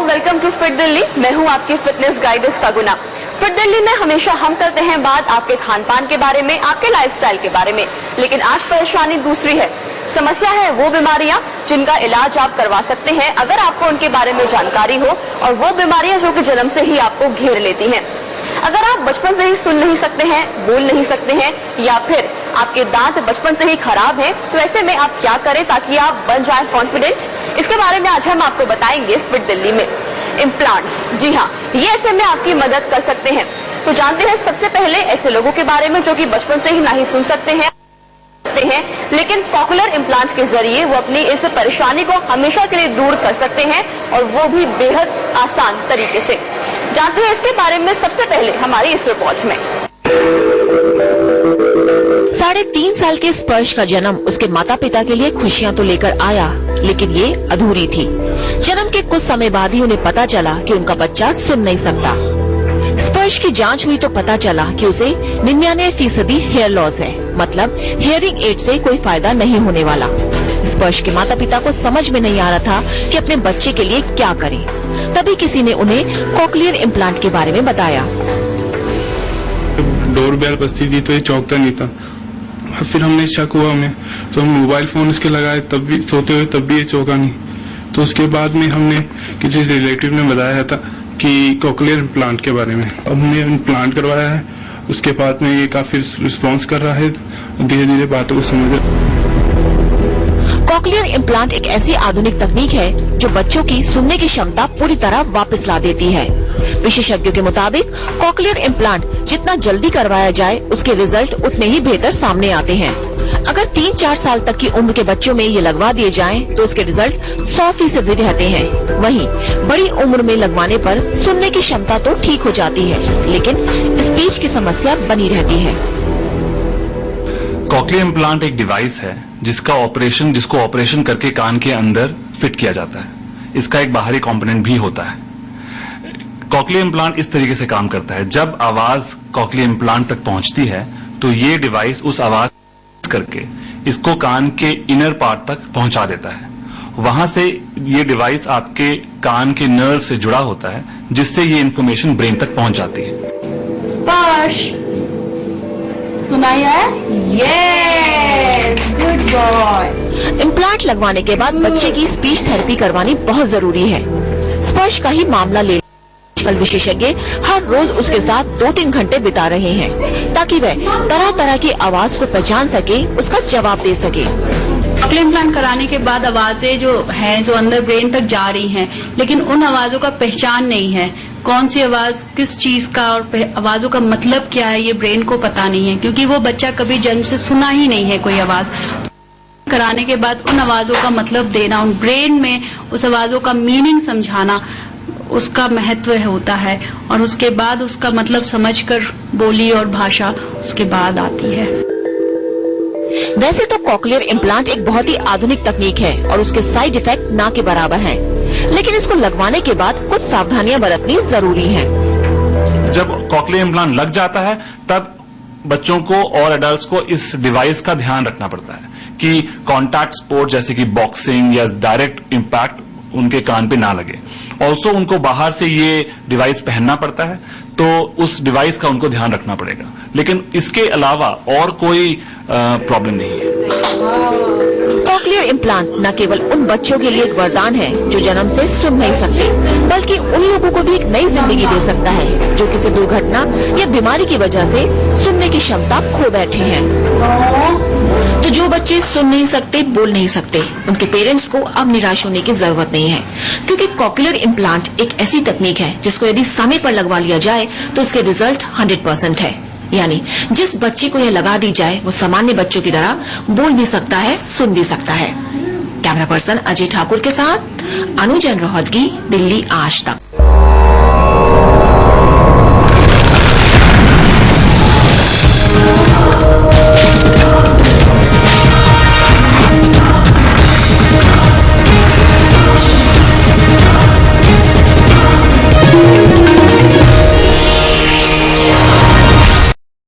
Welcome to fit Delhi. मैं हूं आपकी फिटनेस गाइड सगुना। फिट दिल्ली में हमेशा हम करते हैं बात आपके खान पान के बारे में, आपके लाइफस्टाइल के बारे में, लेकिन आज परेशानी दूसरी है। समस्या है वो बीमारियां जिनका इलाज आप करवा सकते हैं अगर आपको उनके बारे में जानकारी हो, और वो बीमारियां जो कि जन्म से ही आपको घेर लेती हैं। अगर आप बचपन से ही सुन नहीं सकते हैं, बोल नहीं सकते हैं, या फिर आपके दांत बचपन से ही खराब हैं, तो ऐसे में आप क्या करें ताकि आप बन जाएं कॉन्फिडेंट, इसके बारे में आज हम आपको बताएंगे फिट दिल्ली में। इम्प्लांट्स, जी हाँ, ये ऐसे में आपकी मदद कर सकते हैं। तो जानते हैं सबसे पहले ऐसे लोगों के बारे में जो कि बचपन से ही नहीं सुन सकते हैं, लेकिन कॉकलियर इम्प्लांट के जरिए वो अपनी इस परेशानी को हमेशा के लिए दूर कर सकते हैं, और वो भी बेहद आसान तरीके से। जानते हैं इसके बारे में सबसे पहले हमारी इस रिपोर्ट में। 3.5 साल के स्पर्श का जन्म उसके माता पिता के लिए खुशियां तो लेकर आया, लेकिन ये अधूरी थी। जन्म के कुछ समय बाद ही उन्हें पता चला कि उनका बच्चा सुन नहीं सकता। स्पर्श की जांच हुई तो पता चला कि उसे 99% हेयर लॉस है, मतलब हियरिंग एड से कोई फायदा नहीं होने वाला। स्पर्श के माता पिता को समझ में नहीं आ रहा था कि अपने बच्चे के लिए क्या करें। तभी किसी ने उन्हें कॉकलियर इम्प्लांट के बारे में बताया। डोरबेल बजती थी तो ये चौंकता नहीं था। फिर हमने शक हुआ हमें, तो हम मोबाइल फोन इसके लगाए, तब भी सोते हुए तब भी ये चौंका नहीं। तो उसके बाद में हमने किसी रिलेटिव ने बताया था कि कॉकलियर इम्प्लांट के बारे में। अब हमने इम्प्लांट करवाया है, उसके बाद में ये काफी रिस्पॉन्स कर रहा है, धीरे धीरे बातों को समझ। कॉकलियर इम्प्लांट एक ऐसी आधुनिक तकनीक है जो बच्चों की सुनने की क्षमता पूरी तरह वापस ला देती है। विशेषज्ञों के मुताबिक कॉकलियर इम्प्लांट जितना जल्दी करवाया जाए उसके रिजल्ट उतने ही बेहतर सामने आते हैं। अगर 3-4 साल तक की उम्र के बच्चों में ये लगवा दिए जाएं, तो उसके रिजल्ट 100% रहते हैं। वहीं बड़ी उम्र में लगवाने पर सुनने की क्षमता तो ठीक हो जाती है, लेकिन स्पीच की समस्या बनी रहती है। कॉकलियर इम्प्लांट एक डिवाइस है जिसको ऑपरेशन करके कान के अंदर फिट किया जाता है। इसका एक बाहरी कंपोनेंट भी होता है। कॉकलियर इम्प्लांट इस तरीके से काम करता है, जब आवाज कॉकलियर इम्प्लांट तक पहुंचती है तो ये डिवाइस उस आवाज करके इसको कान के इनर पार्ट तक पहुंचा देता है। वहां से ये डिवाइस आपके कान के नर्व से जुड़ा होता है, जिससे ये इंफॉर्मेशन ब्रेन तक पहुंच जाती है। स्पर्श सुनाई है? Yes, good boy. इम्प्लांट लगवाने के बाद बच्चे की स्पीच थेरेपी करवानी बहुत जरूरी है। स्पर्श का ही मामला ले, आजकल विशेषज्ञ हर रोज उसके साथ 2-3 घंटे बिता रहे हैं ताकि वह तरह तरह की आवाज को पहचान सके, उसका जवाब दे सके। कॉकलियर इम्प्लांट कराने के बाद आवाजें जो हैं जो अंदर ब्रेन तक जा रही हैं, लेकिन उन आवाजों का पहचान नहीं है। कौन सी आवाज किस चीज का और आवाजों का मतलब क्या है, ये ब्रेन को पता नहीं है, क्योंकि वो बच्चा कभी जन्म से सुना ही नहीं है कोई आवाज। कराने के बाद उन आवाजों का मतलब देना, उन ब्रेन में उस आवाजों का मीनिंग समझाना, उसका महत्व होता है। और उसके बाद उसका मतलब समझकर बोली और भाषा उसके बाद आती है। वैसे तो कॉकलियर इम्प्लांट एक बहुत ही आधुनिक तकनीक है और उसके साइड इफेक्ट ना के बराबर हैं, लेकिन इसको लगवाने के बाद कुछ सावधानियां बरतनी जरूरी हैं। जब कॉकलियर इम्प्लांट लग जाता है तब बच्चों को और एडल्ट्स को इस डिवाइस का ध्यान रखना पड़ता है कि कॉन्टैक्ट स्पोर्ट जैसे कि बॉक्सिंग या डायरेक्ट इम्पैक्ट उनके कान पे ना लगे। ऑल्सो उनको बाहर से ये डिवाइस पहनना पड़ता है, तो उस डिवाइस का उनको ध्यान रखना पड़ेगा, लेकिन इसके अलावा और कोई प्रॉब्लम नहीं है। कॉकलियर इम्प्लांट न केवल उन बच्चों के लिए एक वरदान है जो जन्म से सुन नहीं सकते, बल्कि उन लोगों को भी एक नई जिंदगी दे सकता है जो किसी दुर्घटना या बीमारी की वजह से सुनने की क्षमता खो बैठे हैं। तो जो बच्चे सुन नहीं सकते, बोल नहीं सकते, उनके पेरेंट्स को अब निराश होने की जरूरत नहीं है, क्योंकि कॉकलियर इम्प्लांट एक ऐसी तकनीक है जिसको यदि समय पर लगवा लिया जाए तो उसके रिजल्ट 100% है। यानी जिस बच्चे को यह लगा दी जाए वो सामान्य बच्चों की तरह बोल भी सकता है, सुन भी सकता है। Camera camera person Ajay Thakur के साथ अनुजन रोहतगी, दिल्ली आज तक।